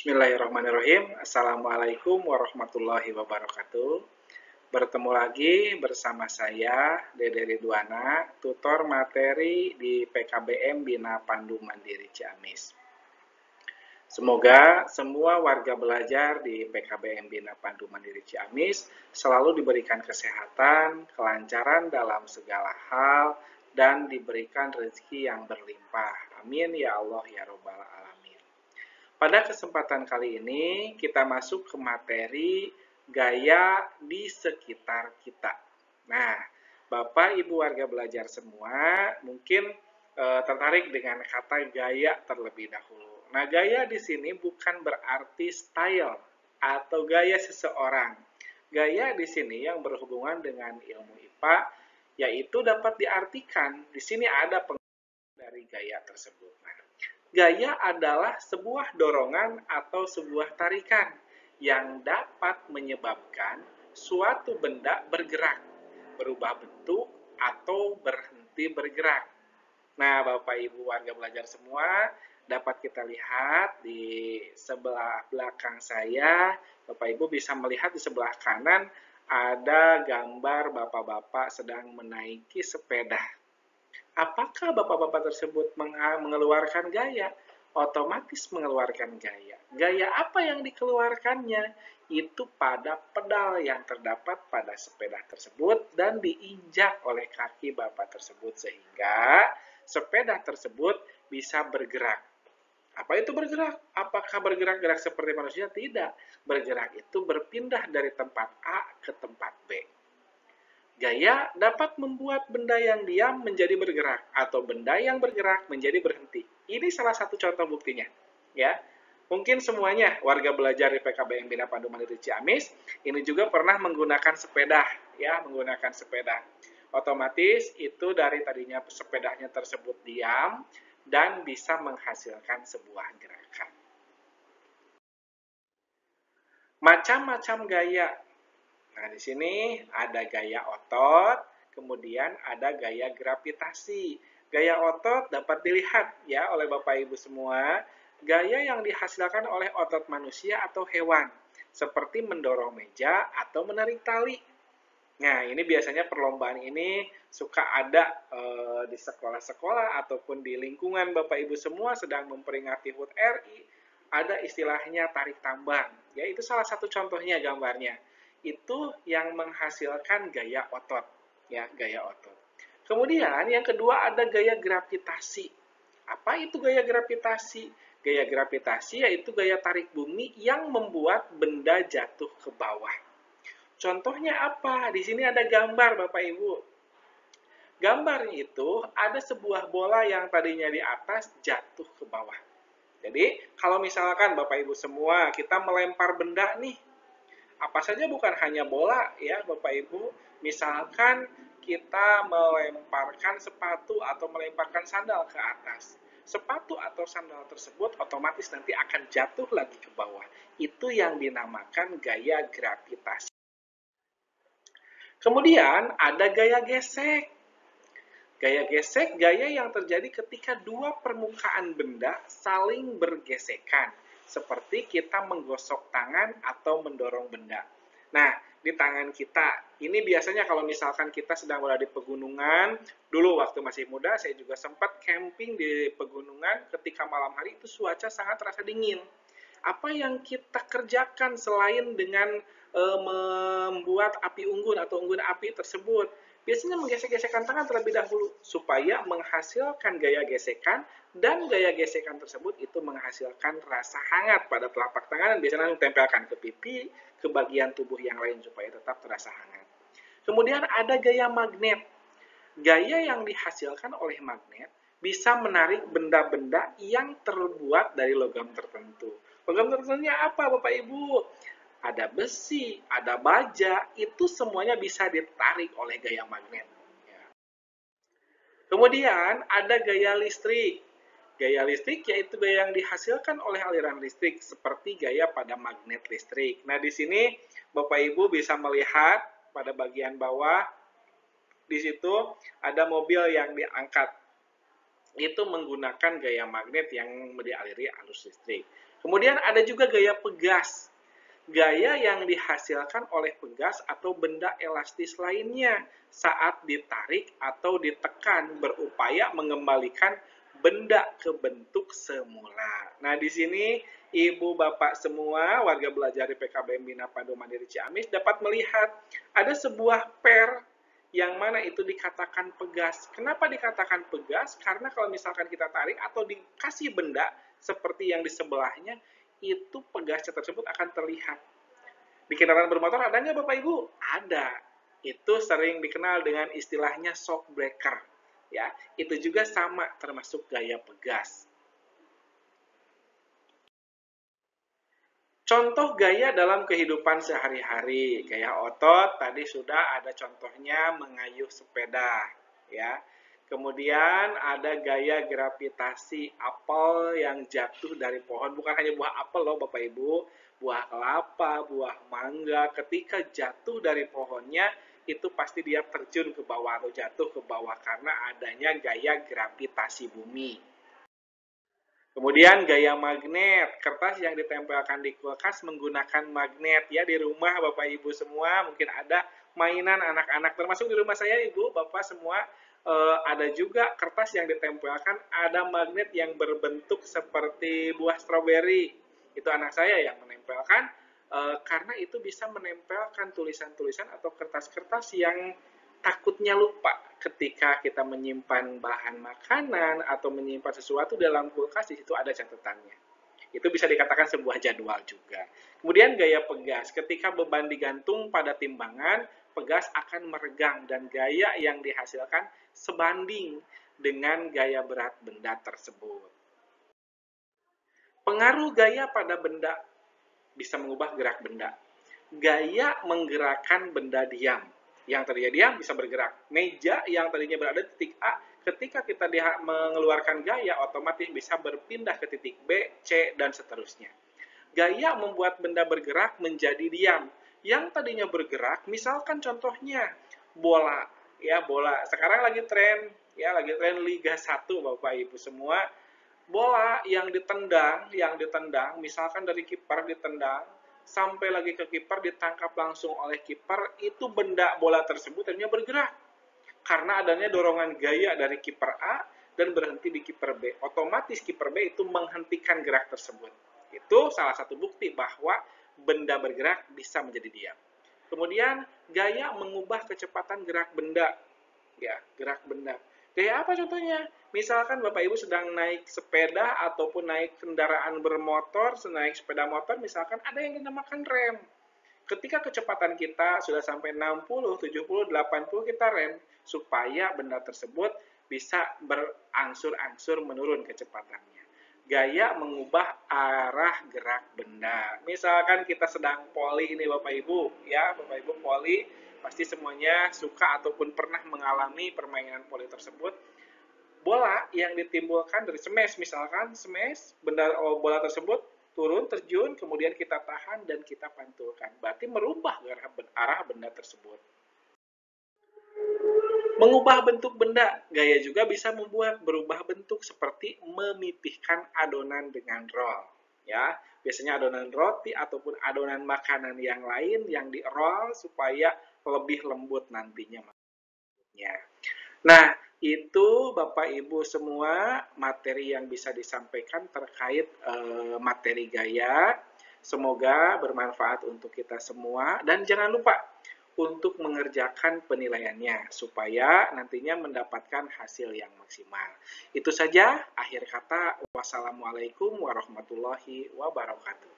Bismillahirrahmanirrahim. Assalamualaikum warahmatullahi wabarakatuh. Bertemu lagi bersama saya, Dede Ridwana, tutor materi di PKBM Bina Pandu Mandiri Ciamis. Semoga semua warga belajar di PKBM Bina Pandu Mandiri Ciamis selalu diberikan kesehatan, kelancaran dalam segala hal, dan diberikan rezeki yang berlimpah. Amin ya Allah ya Rabbal Alamin. Pada kesempatan kali ini kita masuk ke materi gaya di sekitar kita. Nah, Bapak Ibu warga belajar semua mungkin tertarik dengan kata gaya terlebih dahulu. Nah, gaya di sini bukan berarti style atau gaya seseorang. Gaya di sini yang berhubungan dengan ilmu IPA yaitu dapat diartikan di sini ada pengertian dari gaya tersebut. Nah, gaya adalah sebuah dorongan atau sebuah tarikan yang dapat menyebabkan suatu benda bergerak, berubah bentuk, atau berhenti bergerak. Nah, Bapak Ibu warga belajar semua, dapat kita lihat di sebelah belakang saya, Bapak Ibu bisa melihat di sebelah kanan ada gambar bapak-bapak sedang menaiki sepeda. Apakah bapak-bapak tersebut mengeluarkan gaya? Otomatis mengeluarkan gaya. Gaya apa yang dikeluarkannya? Itu pada pedal yang terdapat pada sepeda tersebut dan diinjak oleh kaki bapak tersebut sehingga sepeda tersebut bisa bergerak. Apa itu bergerak? Apakah bergerak-gerak seperti manusia? Tidak. Bergerak itu berpindah dari tempat A ke tempat B. Gaya dapat membuat benda yang diam menjadi bergerak atau benda yang bergerak menjadi berhenti. Ini salah satu contoh buktinya, ya. Mungkin semuanya warga belajar di PKBM Bina Pandu Mandiri Ciamis ini juga pernah menggunakan sepeda, ya, menggunakan sepeda. Otomatis itu dari tadinya sepedanya tersebut diam dan bisa menghasilkan sebuah gerakan. Macam-macam gaya. Nah, di sini ada gaya otot, kemudian ada gaya gravitasi. Gaya otot dapat dilihat ya oleh Bapak Ibu semua, gaya yang dihasilkan oleh otot manusia atau hewan, seperti mendorong meja atau menarik tali. Nah, ini biasanya perlombaan ini suka ada di sekolah-sekolah ataupun di lingkungan Bapak Ibu semua sedang memperingati HUT RI, ada istilahnya tarik tambang. Ya, itu salah satu contohnya gambarnya. Itu yang menghasilkan gaya otot, ya, gaya otot. Kemudian yang kedua ada gaya gravitasi. Apa itu gaya gravitasi? Gaya gravitasi yaitu gaya tarik bumi yang membuat benda jatuh ke bawah. Contohnya apa? Di sini ada gambar Bapak Ibu. Gambarnya itu ada sebuah bola yang tadinya di atas jatuh ke bawah. Jadi kalau misalkan Bapak Ibu semua kita melempar benda nih, apa saja bukan hanya bola ya Bapak Ibu, misalkan kita melemparkan sepatu atau melemparkan sandal ke atas. Sepatu atau sandal tersebut otomatis nanti akan jatuh lagi ke bawah. Itu yang dinamakan gaya gravitasi. Kemudian ada gaya gesek. Gaya gesek, gaya yang terjadi ketika dua permukaan benda saling bergesekan, seperti kita menggosok tangan atau mendorong benda. Nah, di tangan kita, ini biasanya kalau misalkan kita sedang berada di pegunungan, dulu waktu masih muda, saya juga sempat camping di pegunungan, ketika malam hari itu cuaca sangat terasa dingin. Apa yang kita kerjakan selain dengan membuat api unggun atau unggun api tersebut? Biasanya menggesek-gesekkan tangan terlebih dahulu supaya menghasilkan gaya gesekan dan gaya gesekan tersebut itu menghasilkan rasa hangat pada telapak tangan dan biasanya ditempelkan ke pipi, ke bagian tubuh yang lain supaya tetap terasa hangat. Kemudian ada gaya magnet. Gaya yang dihasilkan oleh magnet bisa menarik benda-benda yang terbuat dari logam tertentu. Logam tertentunya apa Bapak Ibu? Ada besi, ada baja, itu semuanya bisa ditarik oleh gaya magnet. Kemudian ada gaya listrik. Gaya listrik yaitu gaya yang dihasilkan oleh aliran listrik seperti gaya pada magnet listrik. Nah, di sini Bapak Ibu bisa melihat pada bagian bawah di situ ada mobil yang diangkat. Itu menggunakan gaya magnet yang dialiri arus listrik. Kemudian ada juga gaya pegas. Gaya yang dihasilkan oleh pegas atau benda elastis lainnya saat ditarik atau ditekan berupaya mengembalikan benda ke bentuk semula. Nah, di sini Ibu Bapak semua warga belajar di PKBM Bina Pandu Mandiri Ciamis dapat melihat ada sebuah per yang mana itu dikatakan pegas. Kenapa dikatakan pegas? Karena kalau misalkan kita tarik atau dikasih benda seperti yang di sebelahnya, itu pegasnya tersebut akan terlihat. Di kendaraan bermotor ada nggak Bapak Ibu? Ada. Itu sering dikenal dengan istilahnya shock breaker. Ya, itu juga sama termasuk gaya pegas. Contoh gaya dalam kehidupan sehari-hari, gaya otot tadi sudah ada contohnya mengayuh sepeda, ya. Kemudian ada gaya gravitasi apel yang jatuh dari pohon, bukan hanya buah apel loh Bapak Ibu, buah kelapa, buah mangga, ketika jatuh dari pohonnya itu pasti dia terjun ke bawah atau jatuh ke bawah karena adanya gaya gravitasi bumi. Kemudian gaya magnet, kertas yang ditempelkan di kulkas menggunakan magnet ya di rumah Bapak Ibu semua mungkin ada mainan anak-anak termasuk di rumah saya Ibu Bapak semua ada juga kertas yang ditempelkan ada magnet yang berbentuk seperti buah stroberi. Itu anak saya yang menempelkan karena itu bisa menempelkan tulisan-tulisan atau kertas-kertas yang takutnya lupa ketika kita menyimpan bahan makanan atau menyimpan sesuatu dalam kulkas, di situ ada catatannya. Itu bisa dikatakan sebuah jadwal juga. Kemudian gaya pegas, ketika beban digantung pada timbangan, pegas akan meregang dan gaya yang dihasilkan sebanding dengan gaya berat benda tersebut. Pengaruh gaya pada benda bisa mengubah gerak benda. Gaya menggerakkan benda diam. Yang tadinya diam bisa bergerak. Meja yang tadinya berada di titik A, ketika kita mengeluarkan gaya, otomatis bisa berpindah ke titik B, C, dan seterusnya. Gaya membuat benda bergerak menjadi diam. Yang tadinya bergerak, misalkan contohnya bola, ya bola. Sekarang lagi tren, ya lagi tren Liga 1 Bapak Ibu semua. Bola yang ditendang, misalkan dari kiper ditendang, sampai lagi ke kiper ditangkap langsung oleh kiper, itu benda bola tersebut akhirnya bergerak. Karena adanya dorongan gaya dari kiper A dan berhenti di kiper B. Otomatis kiper B itu menghentikan gerak tersebut. Itu salah satu bukti bahwa benda bergerak bisa menjadi diam. Kemudian gaya mengubah kecepatan gerak benda. Ya, gerak benda. Gaya apa contohnya? Misalkan Bapak Ibu sedang naik sepeda ataupun naik kendaraan bermotor, naik sepeda motor, misalkan ada yang dinamakan rem. Ketika kecepatan kita sudah sampai 60, 70, 80, kita rem supaya benda tersebut bisa berangsur-angsur menurun kecepatannya. Gaya mengubah arah gerak benda. Misalkan kita sedang poli ini Bapak Ibu, ya Bapak Ibu poli, pasti semuanya suka ataupun pernah mengalami permainan poli tersebut. Bola yang ditimbulkan dari smash, misalkan smash, bola tersebut turun, terjun, kemudian kita tahan dan kita pantulkan. Berarti merubah arah benda tersebut. Mengubah bentuk benda, gaya juga bisa membuat berubah bentuk seperti memipihkan adonan dengan roll. Ya, biasanya adonan roti ataupun adonan makanan yang lain yang di-roll supaya lebih lembut nantinya. Nah, itu Bapak Ibu semua materi yang bisa disampaikan terkait materi gaya. Semoga bermanfaat untuk kita semua dan jangan lupa untuk mengerjakan penilaiannya supaya nantinya mendapatkan hasil yang maksimal. Itu saja akhir kata. Wassalamualaikum warahmatullahi wabarakatuh.